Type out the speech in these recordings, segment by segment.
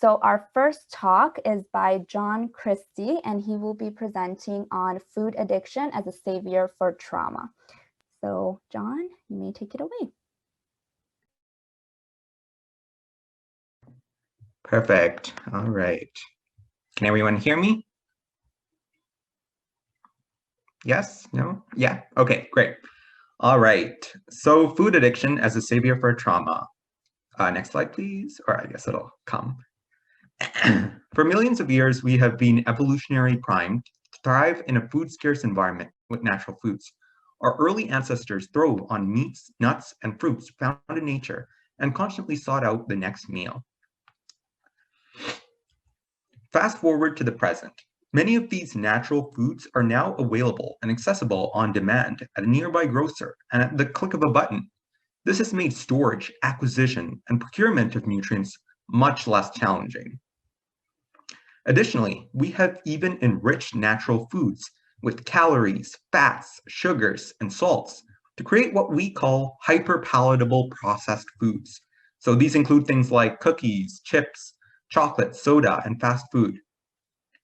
So our first talk is by John Christy, and he will be presenting on food addiction as a savior for trauma. So John, you may take it away. Perfect. All right. Can everyone hear me? Yes? No? Yeah? Okay, great. All right. So food addiction as a savior for trauma. Next slide, please. Or I guess it'll come. For millions of years, we have been evolutionarily primed to thrive in a food-scarce environment with natural foods. Our early ancestors throve on meats, nuts, and fruits found in nature and constantly sought out the next meal. Fast forward to the present. Many of these natural foods are now available and accessible on demand at a nearby grocer and at the click of a button. This has made storage, acquisition, and procurement of nutrients much less challenging. Additionally, we have even enriched natural foods with calories, fats, sugars, and salts to create what we call hyperpalatable processed foods. So these include things like cookies, chips, chocolate, soda, and fast food.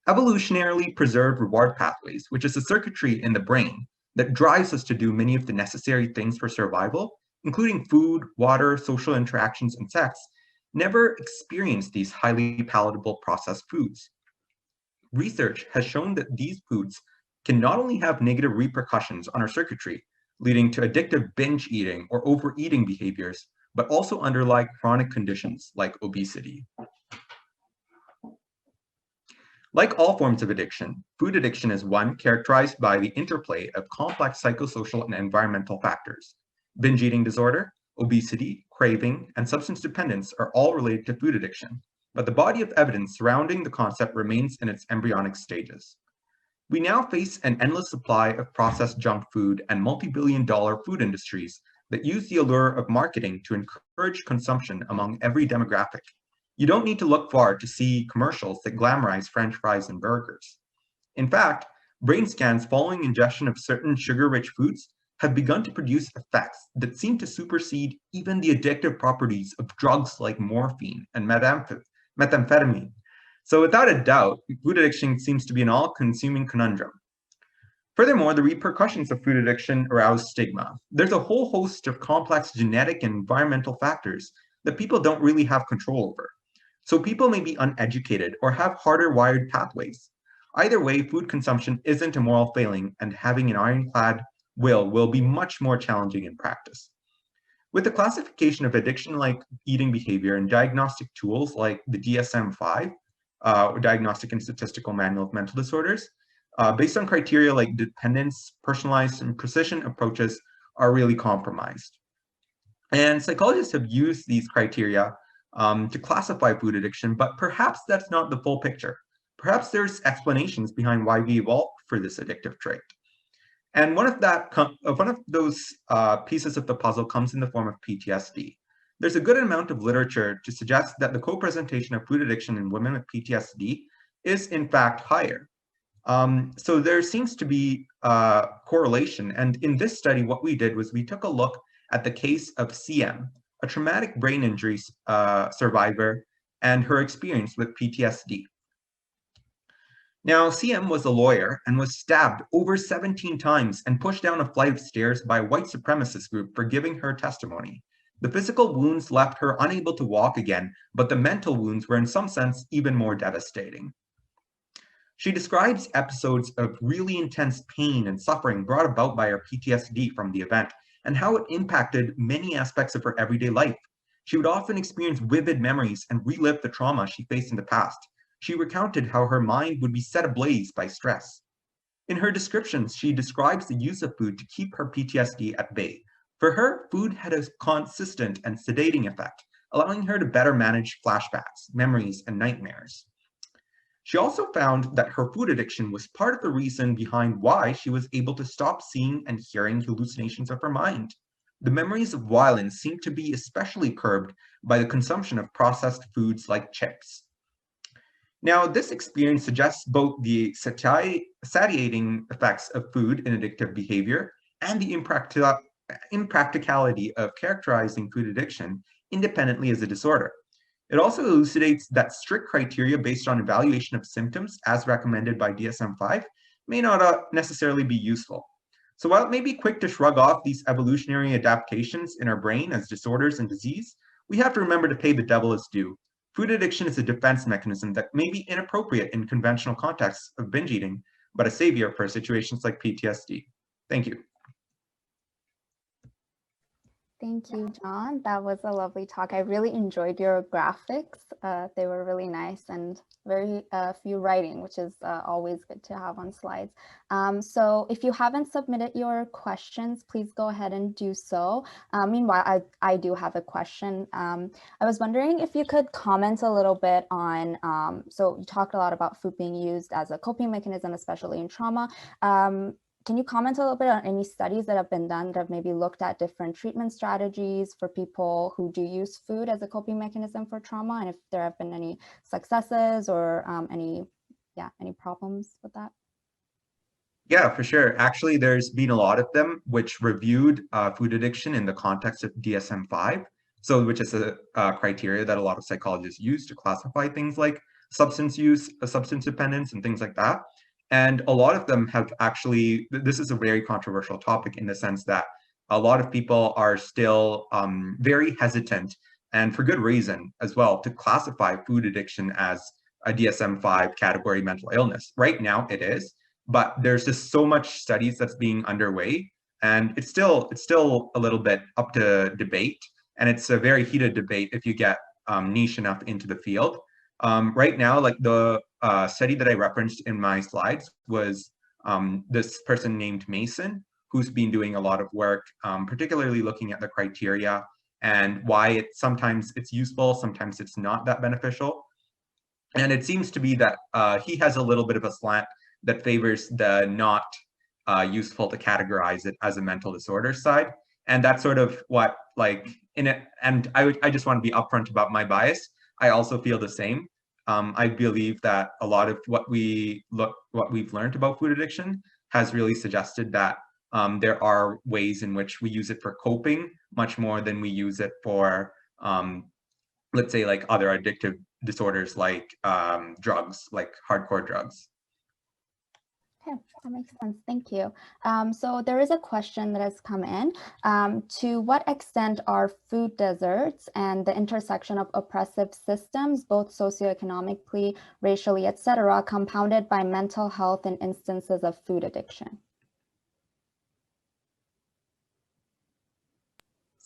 Evolutionarily preserved reward pathways, which is the circuitry in the brain that drives us to do many of the necessary things for survival, including food, water, social interactions, and sex, never experienced these highly palatable processed foods. Research has shown that these foods can not only have negative repercussions on our circuitry, leading to addictive binge eating or overeating behaviors, but also underlie chronic conditions like obesity. Like all forms of addiction, food addiction is one characterized by the interplay of complex psychosocial and environmental factors. Binge eating disorder, obesity, craving, and substance dependence are all related to food addiction, but the body of evidence surrounding the concept remains in its embryonic stages. We now face an endless supply of processed junk food and multi-billion-dollar food industries that use the allure of marketing to encourage consumption among every demographic. You don't need to look far to see commercials that glamorize French fries and burgers. In fact, brain scans following ingestion of certain sugar-rich foods have begun to produce effects that seem to supersede even the addictive properties of drugs like morphine and methamphetamine. So without a doubt, food addiction seems to be an all-consuming conundrum. Furthermore, the repercussions of food addiction arouse stigma. There's a whole host of complex genetic and environmental factors that people don't really have control over. So people may be uneducated or have harder wired pathways. Either way, food consumption isn't a moral failing, and having an ironclad will be much more challenging in practice. With the classification of addiction-like eating behavior and diagnostic tools like the DSM-5, Diagnostic and Statistical Manual of Mental Disorders, based on criteria like dependence, personalized, and precision approaches are really compromised. And psychologists have used these criteria to classify food addiction, but perhaps that's not the full picture. Perhaps there's explanations behind why we evolved for this addictive trait. And one of those pieces of the puzzle comes in the form of PTSD. There's a good amount of literature to suggest that the co-presentation of food addiction in women with PTSD is in fact higher. So there seems to be a correlation. And in this study, what we did was we took a look at the case of CM, a traumatic brain injury survivor, and her experience with PTSD. Now, CM was a lawyer and was stabbed over 17 times and pushed down a flight of stairs by a white supremacist group for giving her testimony. The physical wounds left her unable to walk again, but the mental wounds were in some sense even more devastating. She describes episodes of really intense pain and suffering brought about by her PTSD from the event, and how it impacted many aspects of her everyday life. She would often experience vivid memories and relive the trauma she faced in the past. She recounted how her mind would be set ablaze by stress. In her descriptions, she describes the use of food to keep her PTSD at bay. For her, food had a consistent and sedating effect, allowing her to better manage flashbacks, memories, and nightmares. She also found that her food addiction was part of the reason behind why she was able to stop seeing and hearing hallucinations of her mind. The memories of violence seemed to be especially curbed by the consumption of processed foods like chips. Now, this experience suggests both the satiating effects of food in addictive behavior and the impracticality of characterizing food addiction independently as a disorder. It also elucidates that strict criteria based on evaluation of symptoms as recommended by DSM-5 may not necessarily be useful. So while it may be quick to shrug off these evolutionary adaptations in our brain as disorders and disease, we have to remember to pay the devil his due. Food addiction is a defense mechanism that may be inappropriate in conventional contexts of binge eating, but a savior for situations like PTSD. Thank you. Thank you, John. That was a lovely talk. I really enjoyed your graphics. They were really nice and very few writing, which is always good to have on slides. So if you haven't submitted your questions, please go ahead and do so. Meanwhile, I do have a question. I was wondering if you could comment a little bit on, so you talked a lot about food being used as a coping mechanism, especially in trauma. Can you comment a little bit on any studies that have been done that have maybe looked at different treatment strategies for people who do use food as a coping mechanism for trauma, and if there have been any successes or any problems with that? Yeah, for sure. Actually, there's been a lot of them which reviewed food addiction in the context of DSM-5, so which is a criteria that a lot of psychologists use to classify things like substance use, substance dependence, and things like that. And a lot of them have actually, this is a very controversial topic in the sense that a lot of people are still very hesitant, and for good reason as well, to classify food addiction as a DSM-5 category mental illness. Right now it is, but there's just so much studies that's being underway, and it's still a little bit up to debate, and it's a very heated debate if you get niche enough into the field. Right now, like the study that I referenced in my slides was this person named Mason, who's been doing a lot of work, particularly looking at the criteria and why sometimes it's useful, sometimes it's not that beneficial. And it seems to be that he has a little bit of a slant that favors the not useful to categorize it as a mental disorder side. And that's sort of what, like, in it, and I just want to be upfront about my bias. I also feel the same. I believe that a lot of what we've learned about food addiction has really suggested that there are ways in which we use it for coping much more than we use it for, let's say, like other addictive disorders like drugs, like hardcore drugs. Okay, that makes sense. Thank you. So there is a question that has come in. To what extent are food deserts and the intersection of oppressive systems, both socioeconomically, racially, etc., compounded by mental health in instances of food addiction?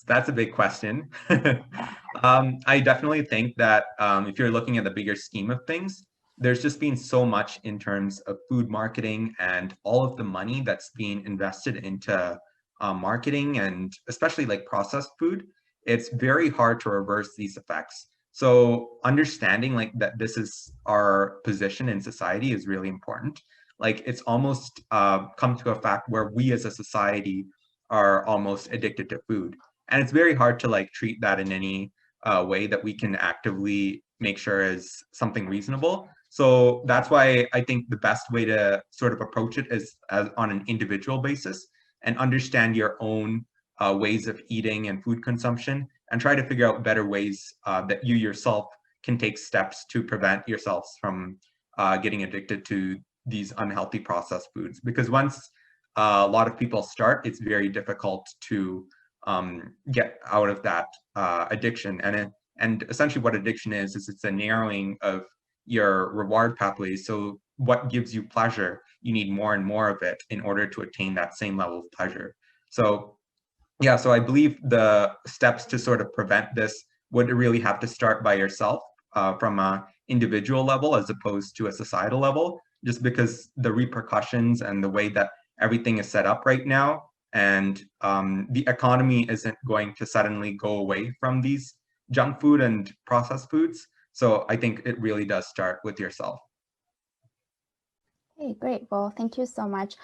That's a big question. I definitely think that if you're looking at the bigger scheme of things, there's just been so much in terms of food marketing and all of the money that's being invested into marketing, and especially like processed food. It's very hard to reverse these effects. So understanding like that this is our position in society is really important. Like it's almost come to a fact where we as a society are almost addicted to food. And it's very hard to like treat that in any way that we can actively make sure is something reasonable. So that's why I think the best way to sort of approach it is on an individual basis and understand your own ways of eating and food consumption, and try to figure out better ways that you yourself can take steps to prevent yourselves from getting addicted to these unhealthy processed foods. Because once a lot of people start, it's very difficult to get out of that addiction. And essentially what addiction is it's a narrowing of your reward pathways. So what gives you pleasure, you need more and more of it in order to attain that same level of pleasure. So yeah, so I believe the steps to sort of prevent this would really have to start by yourself from an individual level as opposed to a societal level, just because the repercussions and the way that everything is set up right now, and the economy isn't going to suddenly go away from these junk food and processed foods. So I think it really does start with yourself. Okay, great. Well, thank you so much.